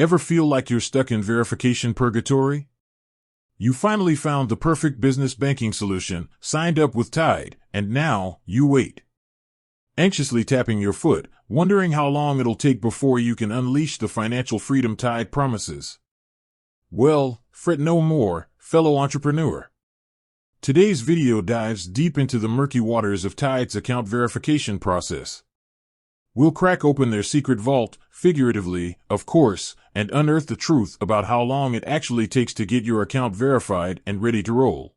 Ever feel like you're stuck in verification purgatory? You finally found the perfect business banking solution, signed up with Tide, and now you wait. Anxiously tapping your foot, wondering how long it'll take before you can unleash the financial freedom Tide promises. Well, fret no more, fellow entrepreneur. Today's video dives deep into the murky waters of Tide's account verification process. We'll crack open their secret vault, figuratively, of course, and unearth the truth about how long it actually takes to get your account verified and ready to roll.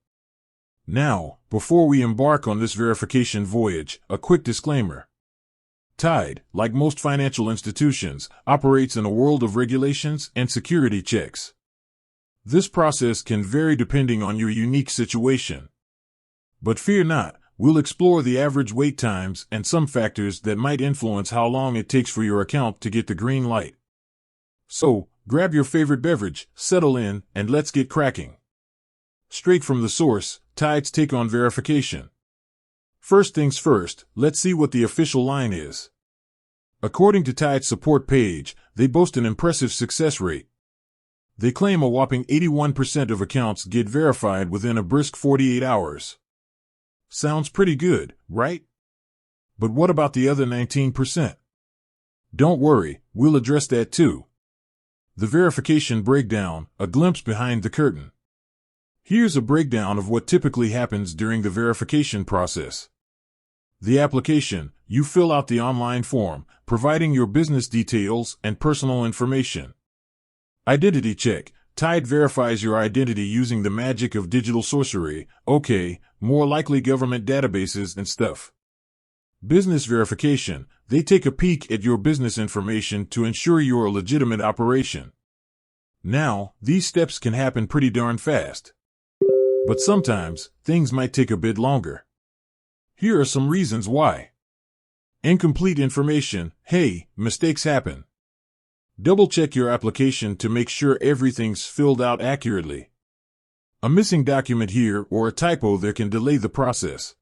Now, before we embark on this verification voyage, a quick disclaimer. Tide, like most financial institutions, operates in a world of regulations and security checks. This process can vary depending on your unique situation. But fear not, we'll explore the average wait times and some factors that might influence how long it takes for your account to get the green light. So, grab your favorite beverage, settle in, and let's get cracking. Straight from the source, Tide's take on verification. First things first, let's see what the official line is. According to Tide's support page, they boast an impressive success rate. They claim a whopping 81% of accounts get verified within a brisk 48 hours. Sounds pretty good, right? But what about the other 19%? Don't worry, we'll address that too. The verification breakdown, a glimpse behind the curtain. Here's a breakdown of what typically happens during the verification process. The application, you fill out the online form, providing your business details and personal information. Identity check. Tide verifies your identity using the magic of digital sorcery, okay, more likely government databases and stuff. Business verification. They take a peek at your business information to ensure you're a legitimate operation. Now, these steps can happen pretty darn fast. But sometimes, things might take a bit longer. Here are some reasons why. Incomplete information. Hey, mistakes happen. Double-check your application to make sure everything's filled out accurately. A missing document here or a typo there can delay the process.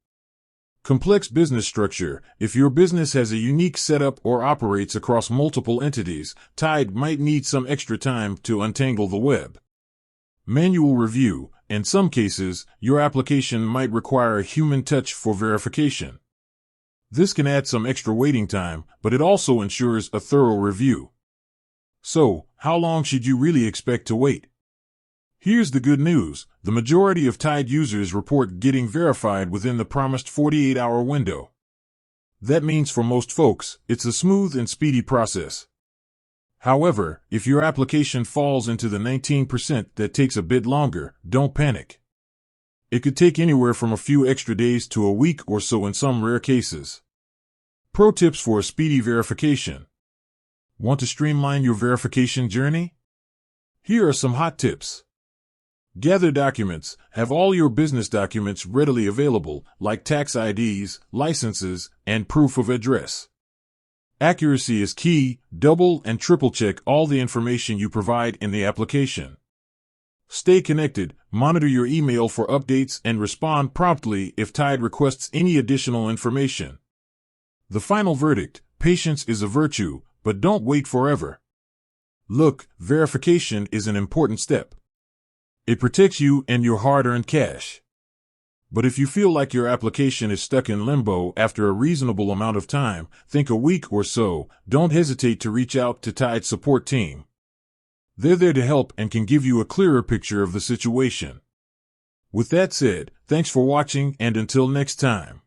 Complex business structure. If your business has a unique setup or operates across multiple entities, Tide might need some extra time to untangle the web. Manual review. In some cases, your application might require a human touch for verification. This can add some extra waiting time, but it also ensures a thorough review. So, how long should you really expect to wait? Here's the good news. The majority of Tide users report getting verified within the promised 48-hour window. That means for most folks, it's a smooth and speedy process. However, if your application falls into the 19% that takes a bit longer, don't panic. It could take anywhere from a few extra days to a week or so in some rare cases. Pro tips for a speedy verification. Want to streamline your verification journey? Here are some hot tips. Gather documents. Have all your business documents readily available, like tax IDs, licenses, and proof of address. Accuracy is key. Double and triple check all the information you provide in the application. Stay connected. Monitor your email for updates and respond promptly if Tide requests any additional information. The final verdict: patience is a virtue, but don't wait forever. Look, verification is an important step. It protects you and your hard-earned cash. But if you feel like your application is stuck in limbo after a reasonable amount of time, think a week or so, don't hesitate to reach out to Tide's support team. They're there to help and can give you a clearer picture of the situation. With that said, thanks for watching and until next time.